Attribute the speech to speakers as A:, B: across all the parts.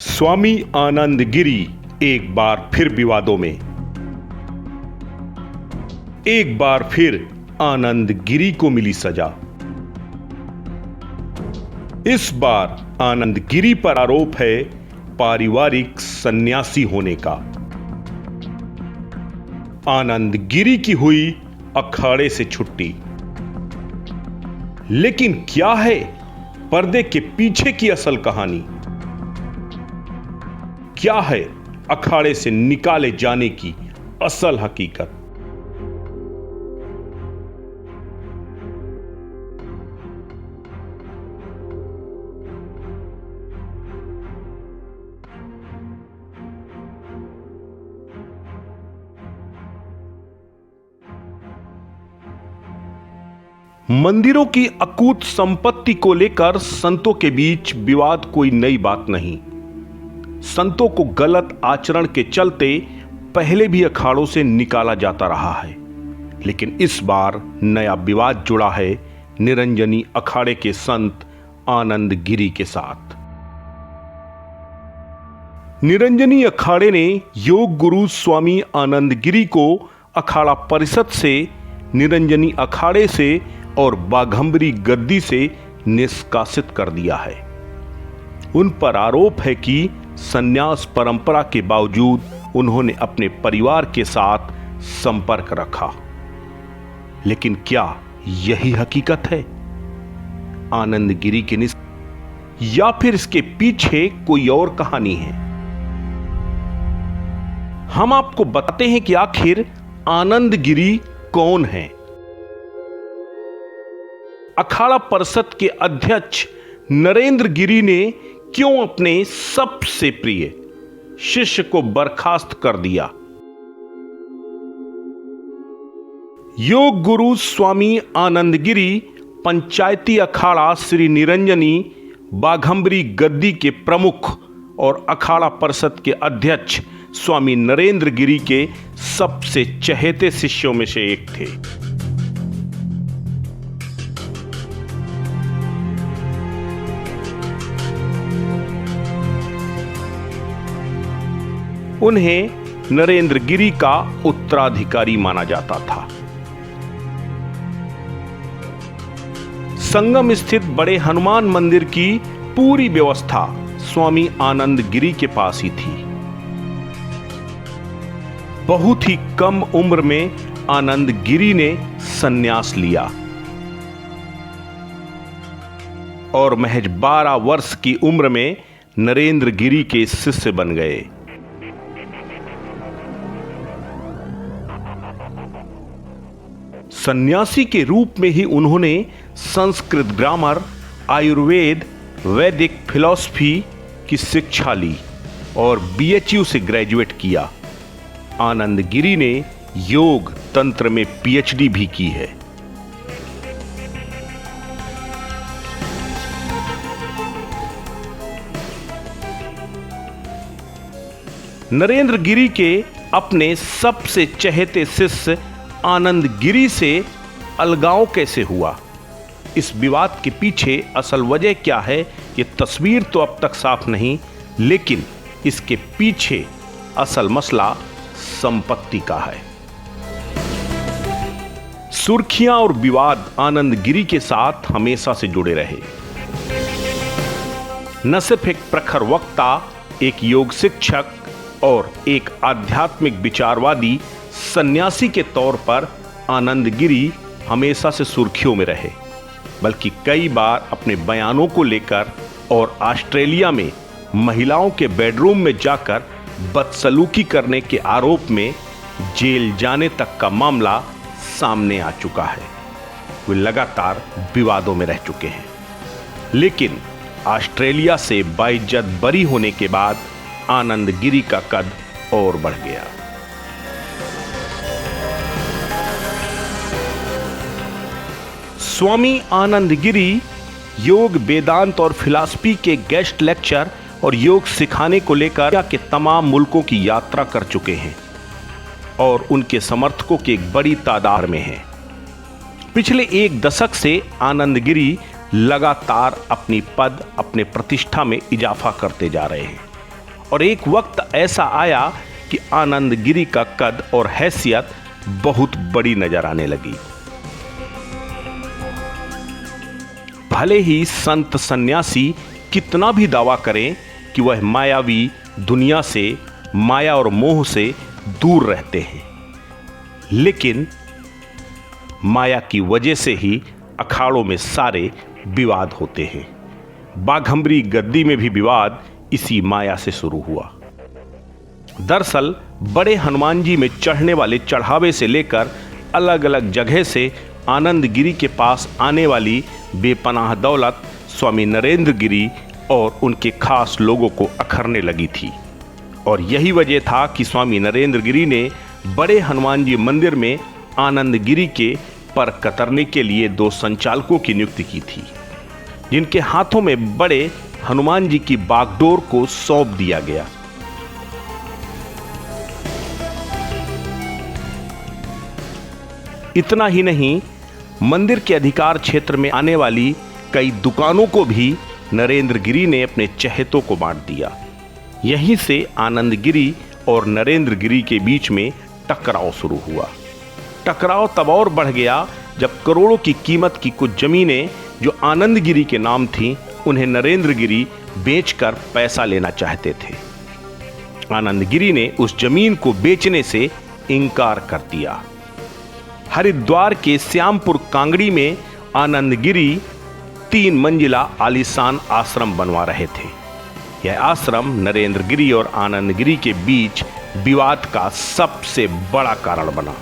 A: स्वामी आनंद गिरी एक बार फिर विवादों में। एक बार फिर आनंद गिरी को मिली सजा। इस बार आनंद गिरी पर आरोप है पारिवारिक सन्यासी होने का। आनंद गिरी की हुई अखाड़े से छुट्टी। लेकिन क्या है पर्दे के पीछे की असल कहानी? क्या है अखाड़े से निकाले जाने की असल हकीकत? मंदिरों की अकूत संपत्ति को लेकर संतों के बीच विवाद कोई नई बात नहीं। संतों को गलत आचरण के चलते पहले भी अखाड़ों से निकाला जाता रहा है, लेकिन इस बार नया विवाद जुड़ा है निरंजनी अखाड़े के संत आनंद गिरी के साथ। निरंजनी अखाड़े ने योग गुरु स्वामी आनंद गिरी को अखाड़ा परिषद से, निरंजनी अखाड़े से और बाघंबरी गद्दी से निष्कासित कर दिया है। उन पर आरोप है कि संन्यास परंपरा के बावजूद उन्होंने अपने परिवार के साथ संपर्क रखा। लेकिन क्या यही हकीकत है आनंद गिरी के या फिर इसके पीछे कोई और कहानी है? हम आपको बताते हैं कि आखिर आनंद गिरी कौन है। अखाड़ा परिषद के अध्यक्ष नरेंद्र गिरी ने क्यों अपने सबसे प्रिय शिष्य को बर्खास्त कर दिया? योग गुरु स्वामी आनंद गिरी पंचायती अखाड़ा श्री निरंजनी बाघंबरी गद्दी के प्रमुख और अखाड़ा परिषद के अध्यक्ष स्वामी नरेंद्र गिरी के सबसे चहेते शिष्यों में से एक थे। उन्हें नरेंद्र गिरी का उत्तराधिकारी माना जाता था। संगम स्थित बड़े हनुमान मंदिर की पूरी व्यवस्था स्वामी आनंद गिरी के पास ही थी। बहुत ही कम उम्र में आनंद गिरी ने संन्यास लिया और महज 12 वर्ष की उम्र में नरेंद्र गिरी के शिष्य बन गए। सन्यासी के रूप में ही उन्होंने संस्कृत ग्रामर, आयुर्वेद, वैदिक फिलॉसफी की शिक्षा ली और BHU से ग्रेजुएट किया। आनंद गिरी ने योग तंत्र में PhD भी की है। नरेंद्र गिरी के अपने सबसे चहेते शिष्य आनंद गिरी से अलगाव कैसे हुआ? इस विवाद के पीछे असल वजह क्या है, ये तस्वीर तो अब तक साफ नहीं, लेकिन इसके पीछे असल मसला संपत्ति का है। सुर्खियां और विवाद आनंद गिरी के साथ हमेशा से जुड़े रहे। न सिर्फ एक प्रखर वक्ता, एक योग शिक्षक और एक आध्यात्मिक विचारवादी सन्यासी के तौर पर आनंद गिरी हमेशा से सुर्खियों में रहे, बल्कि कई बार अपने बयानों को लेकर और ऑस्ट्रेलिया में महिलाओं के बेडरूम में जाकर बदसलूकी करने के आरोप में जेल जाने तक का मामला सामने आ चुका है। वे लगातार विवादों में रह चुके हैं, लेकिन ऑस्ट्रेलिया से बाइज्जत बरी होने के बाद आनंद गिरी का कद और बढ़ गया। स्वामी आनंद गिरी योग, वेदांत और फिलॉसफी के गेस्ट लेक्चर और योग सिखाने को लेकर के तमाम मुल्कों की यात्रा कर चुके हैं और उनके समर्थकों की एक बड़ी तादाद में हैं। पिछले एक दशक से आनंद गिरी लगातार अपनी प्रतिष्ठा में इजाफा करते जा रहे हैं। और एक वक्त ऐसा आया कि आनंद गिरी का कद और हैसियत बहुत बड़ी नजर आने लगी। भले ही संत सन्यासी कितना भी दावा करें कि वह मायावी दुनिया से, माया और मोह से दूर रहते हैं, लेकिन माया की वजह से ही अखाड़ों में सारे विवाद होते हैं। बाघंबरी गद्दी में भी विवाद इसी माया से शुरू हुआ। दरअसल बड़े हनुमान जी में चढ़ने वाले चढ़ावे से लेकर अलग अलग जगह से आनंद गिरी के पास आने वाली बेपनाह दौलत स्वामी नरेंद्र गिरी और उनके खास लोगों को अखरने लगी थी। और यही वजह था कि स्वामी नरेंद्र गिरी ने बड़े हनुमान जी मंदिर में आनंद गिरी के पर कतरने के लिए 2 संचालकों की नियुक्ति की थी, जिनके हाथों में बड़े हनुमान जी की बागडोर को सौंप दिया गया। इतना ही नहीं, मंदिर के अधिकार क्षेत्र में आने वाली कई दुकानों को भी नरेंद्र गिरी ने अपने चहेतों को बांट दिया। यहीं से आनंद गिरी और नरेंद्र गिरी के बीच में टकराव शुरू हुआ। टकराव तब और बढ़ गया जब करोड़ों की कीमत की कुछ जमीनें जो आनंद गिरी के नाम थीं, उन्हें नरेंद्र गिरी बेचकर पैसा लेना चाहते थे। आनंद गिरी ने उस जमीन को बेचने से इनकार कर दिया। हरिद्वार के श्यामपुर कांगड़ी में आनंद गिरी 3 मंजिला आलीशान आश्रम बनवा रहे थे। यह आश्रम नरेंद्र गिरी और आनंद गिरी के बीच विवाद का सबसे बड़ा कारण बना।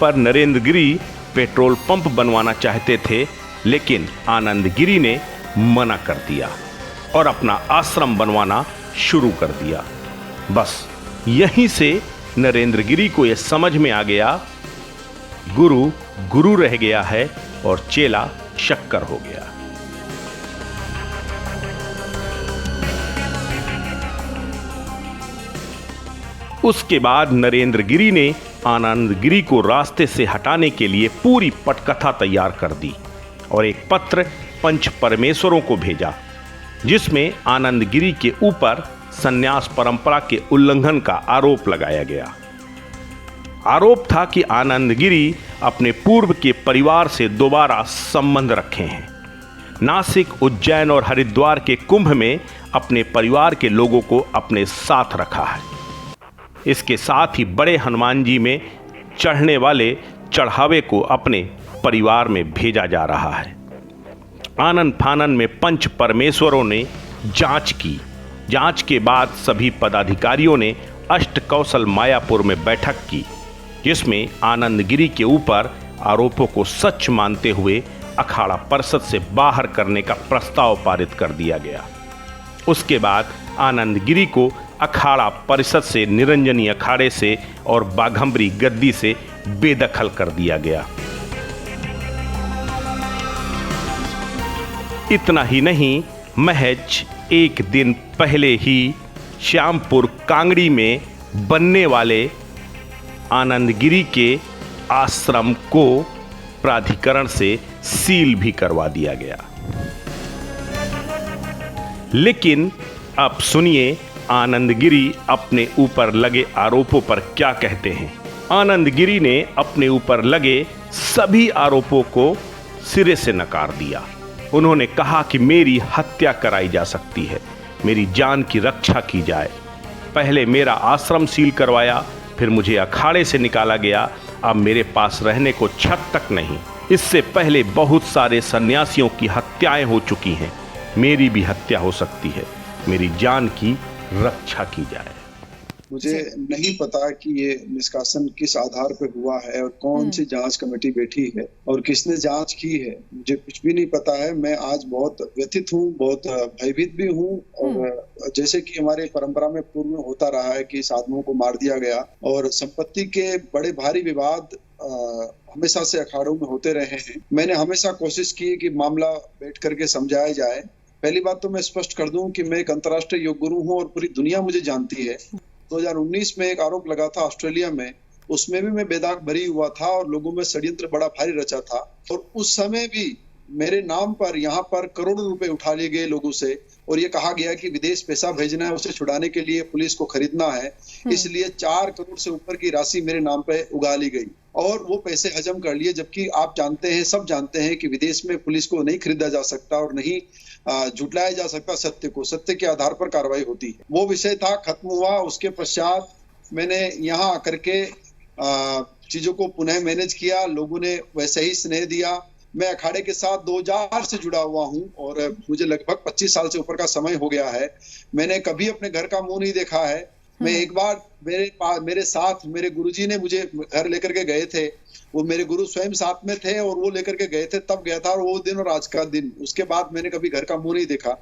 A: पर नरेंद्र गिरी पेट्रोल पंप बनवाना चाहते थे, लेकिन आनंद गिरी ने मना कर दिया और अपना आश्रम बनवाना शुरू कर दिया। बस यहीं से नरेंद्र गिरी को यह समझ में आ गया, गुरु गुरु रह गया है और चेला शक्कर हो गया। उसके बाद नरेंद्र गिरी ने आनंद गिरी को रास्ते से हटाने के लिए पूरी पटकथा तैयार कर दी और एक पत्र पंच परमेश्वरों को भेजा, जिसमें आनंद गिरी के ऊपर संन्यास परंपरा के उल्लंघन का आरोप लगाया गया। आरोप था कि आनंद गिरी अपने पूर्व के परिवार से दोबारा संबंध रखे हैं। नासिक, उज्जैन और हरिद्वार के कुंभ में अपने परिवार के लोगों को अपने साथ रखा है। इसके साथ ही बड़े हनुमान जी में चढ़ने वाले चढ़ावे को अपने परिवार में भेजा जा रहा है। आनन फानन में पंच परमेश्वरों ने जांच की। जांच के बाद सभी पदाधिकारियों ने अष्ट कौशल मायापुर में बैठक की, जिसमें आनंद गिरी के ऊपर आरोपों को सच मानते हुए अखाड़ा परिषद से बाहर करने का प्रस्ताव पारित कर दिया गया। उसके बाद आनंद गिरी को अखाड़ा परिषद से, निरंजनी अखाड़े से और बाघंबरी गद्दी से बेदखल कर दिया गया। इतना ही नहीं, महज एक दिन पहले ही श्यामपुर कांगड़ी में बनने वाले आनंद गिरी के आश्रम को प्राधिकरण से सील भी करवा दिया गया। लेकिन अब सुनिए आनंद गिरी अपने ऊपर लगे आरोपों पर क्या कहते हैं। आनंद गिरी ने अपने ऊपर लगे सभी आरोपों को सिरे से नकार दिया। उन्होंने कहा कि मेरी हत्या कराई जा सकती है, मेरी जान की रक्षा की जाए। पहले मेरा आश्रम सील करवाया, फिर मुझे अखाड़े से निकाला गया, अब मेरे पास रहने को छत तक नहीं। इससे पहले बहुत सारे सन्यासियों की हत्याएं हो चुकी हैं, मेरी भी हत्या हो सकती है, मेरी जान की रक्षा की जाए।
B: मुझे नहीं पता कि ये निष्कासन किस आधार पर हुआ है और कौन सी जांच कमेटी बैठी है और किसने जांच की है, मुझे कुछ भी नहीं पता है। मैं आज बहुत व्यथित हूँ, बहुत भयभीत भी हूँ। और जैसे कि हमारे परंपरा में पूर्व में होता रहा है कि साधुओं को मार दिया गया और संपत्ति के बड़े भारी विवाद हमेशा से अखाड़ों में होते रहे हैं। मैंने हमेशा कोशिश की कि मामला बैठ करके समझाया जाए। पहली बात तो मैं स्पष्ट कर दूं कि मैं एक अंतर्राष्ट्रीय योग गुरु हूं और पूरी दुनिया मुझे जानती है। 2019 में एक आरोप लगा था ऑस्ट्रेलिया में, उसमें भी मैं बेदाग भरी हुआ था और लोगों में षड्यंत्र बड़ा भारी रचा था। और उस समय भी मेरे नाम पर यहाँ पर करोड़ों रुपए उठा लिए गए लोगों से, और ये कहा गया कि विदेश पैसा भेजना है, उसे छुड़ाने के लिए पुलिस को खरीदना है, इसलिए 4 करोड़ से ऊपर की राशि मेरे नाम पे उगा ली गई और वो पैसे हजम कर लिए। जबकि आप जानते हैं, सब जानते हैं कि विदेश में पुलिस को नहीं खरीदा जा सकता और नहीं झुटलाया जा सकता सत्य को, सत्य के आधार पर कार्रवाई होती है। वो विषय था, खत्म हुआ। उसके पश्चात मैंने यहाँ आकर के चीजों को पुनः मैनेज किया, लोगों ने वैसे ही स्नेह दिया। मैं अखाड़े के साथ 2000 से जुड़ा हुआ हूं और मुझे लगभग 25 साल से ऊपर का समय हो गया है। मैंने कभी अपने घर का मुंह नहीं देखा है। मैं एक बार मेरे साथ मेरे गुरुजी ने मुझे घर लेकर के गए थे, वो मेरे गुरु स्वयं साथ में थे और वो लेकर के गए थे, तब गया था। और वो दिन और आज का दिन, उसके बाद मैंने कभी घर का मुंह नहीं देखा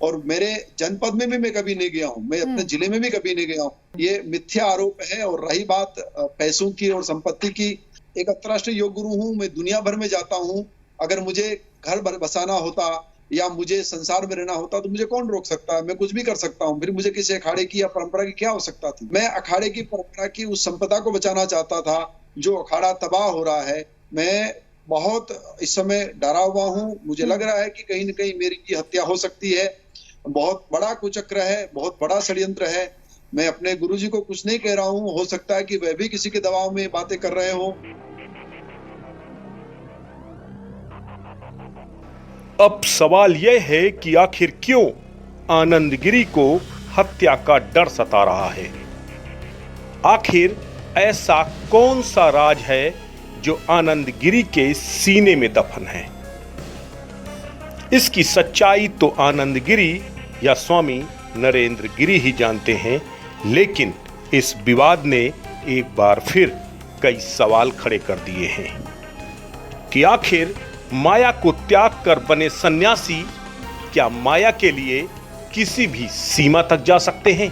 B: और मेरे जनपद में भी मैं कभी नहीं गया हूँ, मैं अपने जिले में भी कभी नहीं गया हूँ। ये मिथ्या आरोप है। और रही बात पैसों की और संपत्ति की, एक अंतर्राष्ट्रीय योग गुरु हूँ, मैं दुनिया भर में जाता हूँ। अगर मुझे घर बसाना होता या मुझे संसार में रहना होता तो मुझे कौन रोक सकता है? मैं कुछ भी कर सकता हूँ। फिर मुझे किसी अखाड़े की या परंपरा की क्या आवश्यकता थी? मैं अखाड़े की परंपरा की उस संपदा को बचाना चाहता था जो अखाड़ा तबाह हो रहा है। मैं बहुत इस समय डरा हुआ हूँ। मुझे लग रहा है कि कहीं न कहीं मेरी हत्या हो सकती है। बहुत बड़ा कुचक्र है, बहुत बड़ा षड्यंत्र है। मैं अपने गुरुजी को कुछ नहीं कह रहा हूँ, हो सकता है कि वह भी किसी के दबाव में बातें कर रहे हो।
A: अब सवाल यह है कि आखिर क्यों आनंदगिरी को हत्या का डर सता रहा है? आखिर ऐसा कौन सा राज है जो आनंदगिरी के सीने में दफन है? इसकी सच्चाई तो आनंदगिरी या स्वामी नरेंद्र गिरी ही जानते हैं, लेकिन इस विवाद ने एक बार फिर कई सवाल खड़े कर दिए हैं कि आखिर माया को त्याग कर बने सन्यासी क्या माया के लिए किसी भी सीमा तक जा सकते हैं?